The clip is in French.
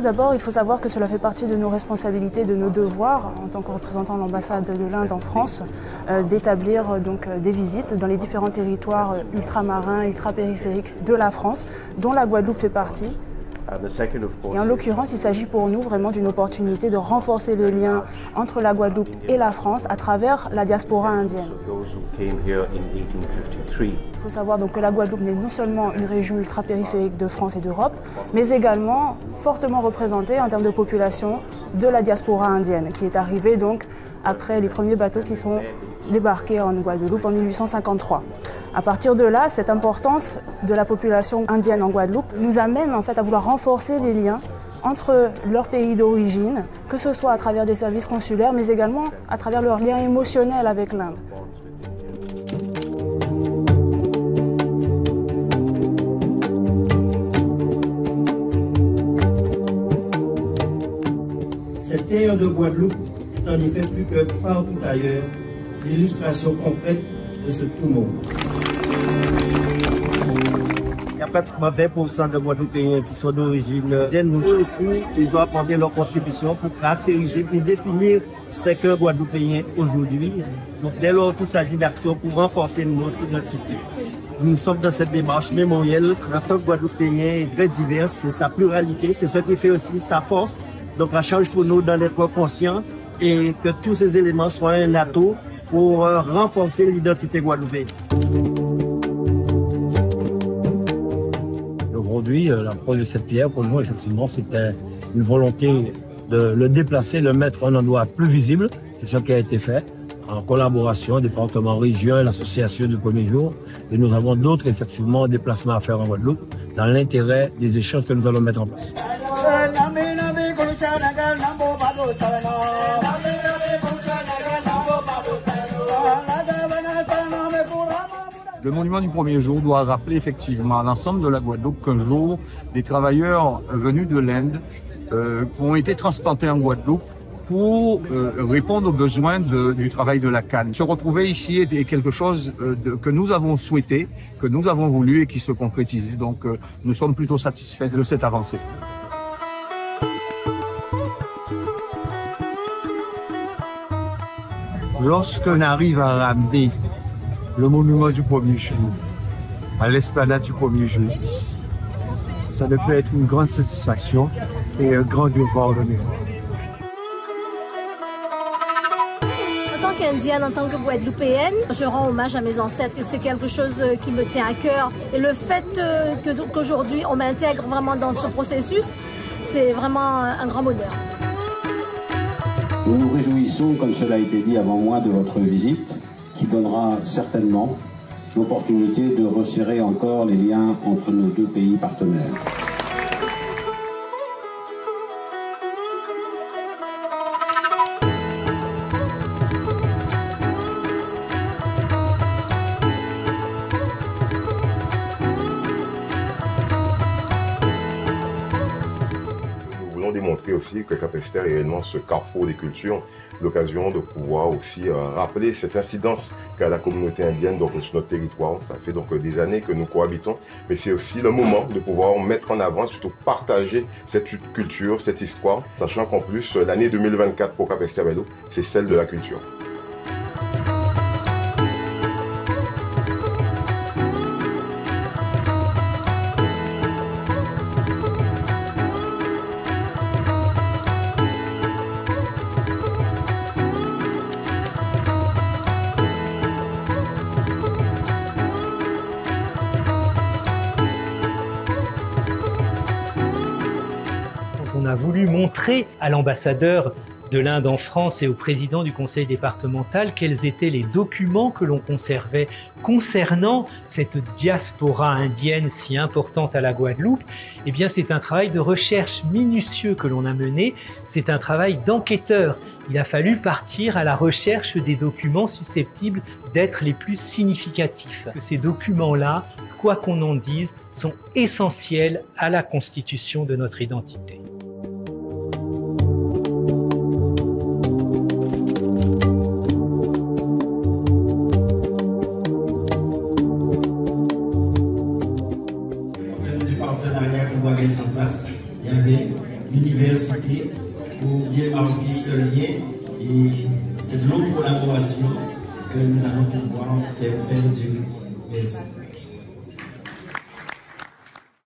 Tout d'abord, il faut savoir que cela fait partie de nos responsabilités, de nos devoirs, en tant que représentant de l'ambassade de l'Inde en France, d'établir donc des visites dans les différents territoires ultramarins, ultrapériphériques de la France, dont la Guadeloupe fait partie. Et en l'occurrence, il s'agit pour nous vraiment d'une opportunité de renforcer le lien entre la Guadeloupe et la France à travers la diaspora indienne. Il faut savoir donc que la Guadeloupe n'est non seulement une région ultra-périphérique de France et d'Europe, mais également fortement représentée en termes de population de la diaspora indienne, qui est arrivée donc après les premiers bateaux qui sont débarqués en Guadeloupe en 1853. À partir de là, cette importance de la population indienne en Guadeloupe nous amène en fait à vouloir renforcer les liens entre leur pays d'origine, que ce soit à travers des services consulaires, mais également à travers leur lien émotionnel avec l'Inde. Cette terre de Guadeloupe est en effet plus que partout ailleurs l'illustration concrète de ce tout monde. Il y a pratiquement 20% de Guadeloupéens qui sont d'origine indienne. Nous aussi, ils ont apporté leur contribution pour caractériser, pour définir ce qu'un Guadeloupéen aujourd'hui. Donc dès lors qu'il s'agit d'actions pour renforcer notre identité. Nous sommes dans cette démarche mémorielle. Le peuple guadeloupéen est très divers, c'est sa pluralité, c'est ce qui fait aussi sa force. Donc la charge pour nous d'en être conscients et que tous ces éléments soient un atout pour renforcer l'identité guadeloupéenne. Aujourd'hui, l'approche de cette pierre, pour nous, effectivement, c'était une volonté de le déplacer, le mettre à un endroit plus visible. C'est ce qui a été fait en collaboration, département, région et l'association du premier jour. Et nous avons d'autres, effectivement, déplacements à faire en Guadeloupe dans l'intérêt des échanges que nous allons mettre en place. Le monument du premier jour doit rappeler effectivement à l'ensemble de la Guadeloupe qu'un jour, des travailleurs venus de l'Inde ont été transplantés en Guadeloupe pour répondre aux besoins du travail de la canne. Se retrouver ici est quelque chose que nous avons souhaité, que nous avons voulu et qui se concrétise. Donc nous sommes plutôt satisfaits de cette avancée. Lorsqu'on arrive à ramener le monument du premier jour à l'esplanade du premier jour ici, ça ne peut être une grande satisfaction et un grand devoir de mémoire. En tant qu'Indienne, en tant que Guadeloupéenne, je rends hommage à mes ancêtres et c'est quelque chose qui me tient à cœur. Et le fait qu'aujourd'hui on m'intègre vraiment dans ce processus, c'est vraiment un grand bonheur. Nous nous réjouissons, comme cela a été dit avant moi, de votre visite, qui donnera certainement l'opportunité de resserrer encore les liens entre nos deux pays partenaires. Démontrer aussi que Cap-Esther est réellement ce carrefour des cultures, l'occasion de pouvoir aussi rappeler cette incidence qu'a la communauté indienne donc, sur notre territoire. Ça fait donc des années que nous cohabitons, mais c'est aussi le moment de pouvoir mettre en avant, surtout partager cette culture, cette histoire, sachant qu'en plus l'année 2024 pour Cap-Esther Bello, c'est celle de la culture. On a voulu montrer à l'ambassadeur de l'Inde en France et au président du conseil départemental quels étaient les documents que l'on conservait concernant cette diaspora indienne si importante à la Guadeloupe. Eh bien, c'est un travail de recherche minutieux que l'on a mené, c'est un travail d'enquêteur. Il a fallu partir à la recherche des documents susceptibles d'être les plus significatifs. Ces documents-là, quoi qu'on en dise, sont essentiels à la constitution de notre identité. Du partenariat qu'on va mettre en place, il y avait l'université. lié marqué ce lien et c'est de l'autre collaboration que nous allons pouvoir faire perdurer. Merci.